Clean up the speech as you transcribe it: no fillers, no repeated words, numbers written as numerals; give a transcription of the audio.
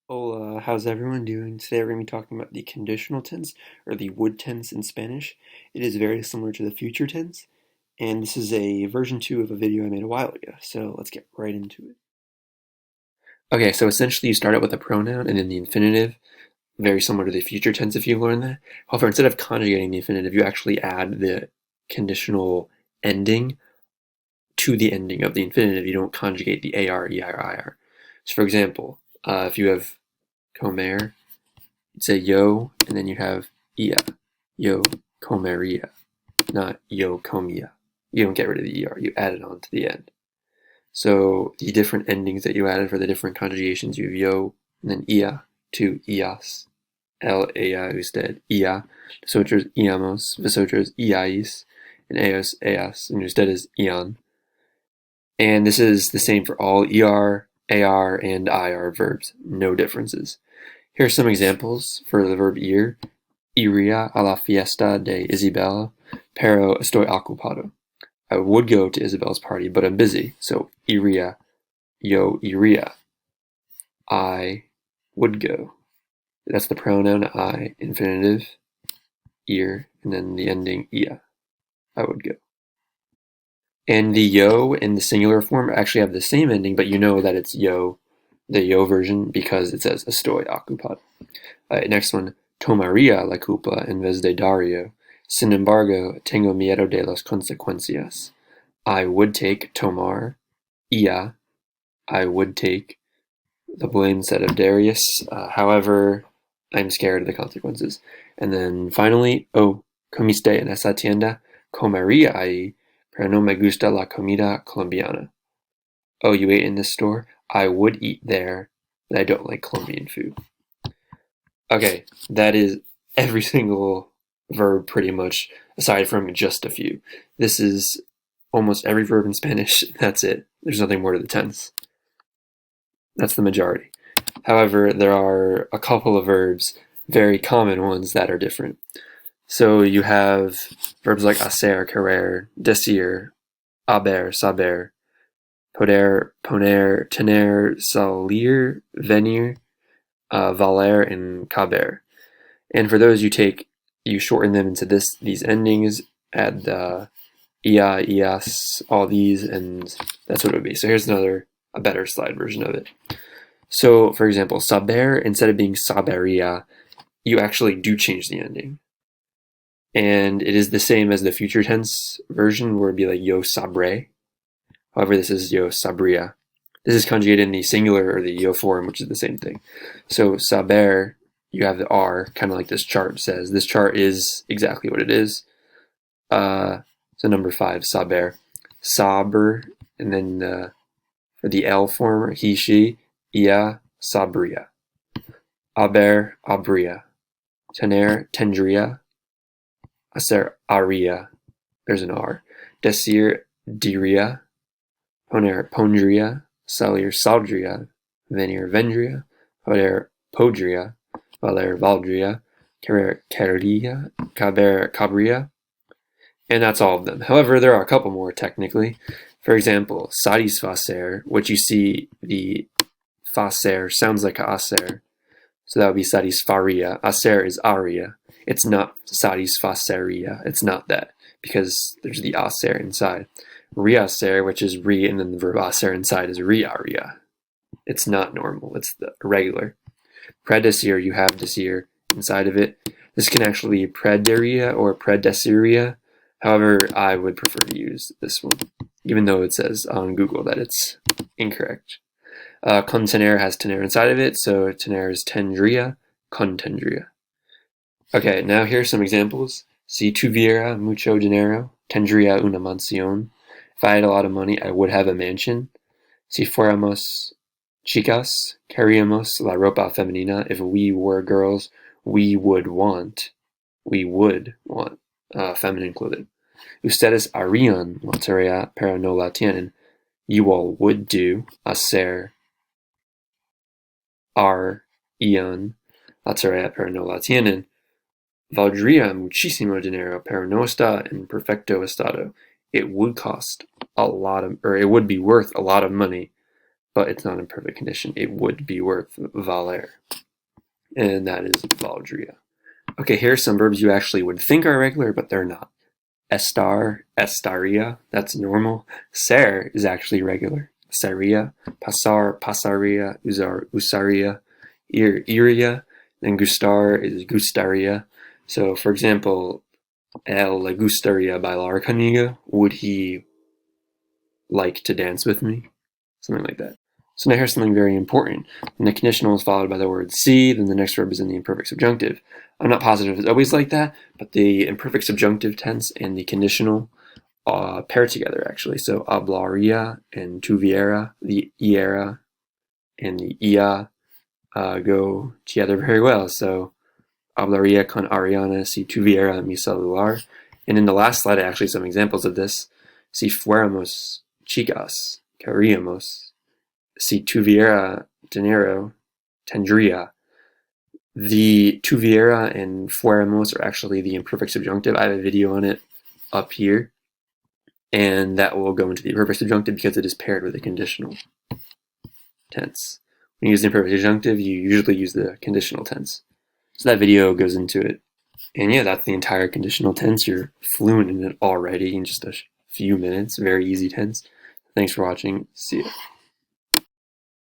Hola, how's everyone doing? Today we're going to be talking about the conditional tense, or the would tense in Spanish. It is very similar to the future tense, and this is a version 2 of a video I made a while ago, so let's get right into it. Okay, so essentially you start out with a pronoun and then the infinitive, very similar to the future tense if you learn that. However, instead of conjugating the infinitive, you actually add the conditional ending to the ending of the infinitive. You don't conjugate the AR, ER, IR. So for example, if you have comer, you'd say yo, and then you have ia, yo comeria, not yo comia. You don't get rid of the er, you add it on to the end. So the different endings that you added for the different conjugations, you have yo, and then ia to ias, el, ea, usted, ia. Nosotros iamos, vosotros iais, and eos, eas, and usted is ian. And this is the same for all er, ar, and ir verbs, no differences. Here are some examples for the verb ir. Iría a la fiesta de Isabel, pero estoy ocupado. I would go to Isabel's party, but I'm busy. So iría, yo iría. I would go. That's the pronoun I, infinitive, ir, and then the ending ia. I would go. And the yo in the singular form actually have the same ending, but you know that it's yo, the yo version, because it says estoy ocupado. Next one, tomaría la culpa en vez de Dario. Sin embargo, tengo miedo de las consecuencias. I would take tomar, ia. I would take the blame instead of Darius. However, I'm scared of the consequences. And then finally, comiste en esa tienda, comería ahí, pero no me gusta la comida colombiana. Oh, you ate in this store? I would eat there, but I don't like Colombian food. Okay, that is every single verb pretty much, aside from just a few. This is almost every verb in Spanish. That's it. There's nothing more to the tense. That's the majority. However, there are a couple of verbs, very common ones, that are different. So you have verbs like hacer, querer, decir, haber, saber, poder, poner, tener, salir, venir, valer, and caber. And for those, you shorten them into these endings, add the ia, ias, all these, and that's what it would be. So here's a better slide version of it. So for example, saber, instead of being saberia, you actually do change the ending. And it is the same as the future tense version, where it'd be like yo sabre. However, this is yo sabria. This is conjugated in the singular or the yo form, which is the same thing. So saber, you have the R, kind of like this chart says. This chart is exactly what it is. So number 5, saber. Saber, and then for the L form, he, she, ia, sabria. Aber, abria. Tener, tendria. Hacer, aria. There's an R. Decir, diria. Poner, pondria. Salir, saldria. Venir, vendria. Poder, podria. Valer, valdria. Querer, querría. Caber, cabría. And that's all of them. However, there are a couple more technically. For example, satisfacer, which you see the facer sounds like acer. So that would be satisfaria. Acer is aria. It's not satisfaceria. It's not that, because there's the acer inside. Reacer, which is re, and then the verb acer inside is rearia. It's not normal. It's the irregular. Predecir, you have desir inside of it. This can actually be prederia or predesiria. However, I would prefer to use this one, even though it says on Google that it's incorrect. Contener has tener inside of it, so tener is tendria, contendria. Okay, now here's some examples. Si tuviera mucho dinero, tendría una mansión. If I had a lot of money, I would have a mansion. Si fuéramos chicas, queríamos la ropa femenina. If we were girls, we would want feminine clothing. Ustedes harían la tarea, pero no la tienen. You all would do, hacer, harían la tarea, pero no la tienen. Valdría muchísimo dinero, pero no está en perfecto estado. It would cost a lot of, or it would be worth a lot of money, but it's not in perfect condition. It would be worth valer, and that is valdria. Okay, here are some verbs you actually would think are regular, but they're not. Estar, estaria, that's normal. Ser is actually regular. Seria, pasar, pasaria, usar, usaria, iria, and gustar is gustaria. So, for example, el le gustaria bailar conmigo. Would he like to dance with me? Something like that. So now here's something very important. When the conditional is followed by the word si, then the next verb is in the imperfect subjunctive. I'm not positive it's always like that, but the imperfect subjunctive tense and the conditional pair together, actually. So hablaria and tuviera, the iera and the ia go together very well. So hablaria con Ariana si tuviera mi celular. And in the last slide, I actually some examples of this. Si fuéramos chicas, queríamos. Si tuviera dinero, tendría. The tuviera and fuéramos are actually the imperfect subjunctive. I have a video on it up here, and that will go into the imperfect subjunctive because it is paired with a conditional tense. When you use the imperfect subjunctive, you usually use the conditional tense. So that video goes into it. And yeah, that's the entire conditional tense. You're fluent in it already in just a few minutes. Very easy tense. Thanks for watching. See ya.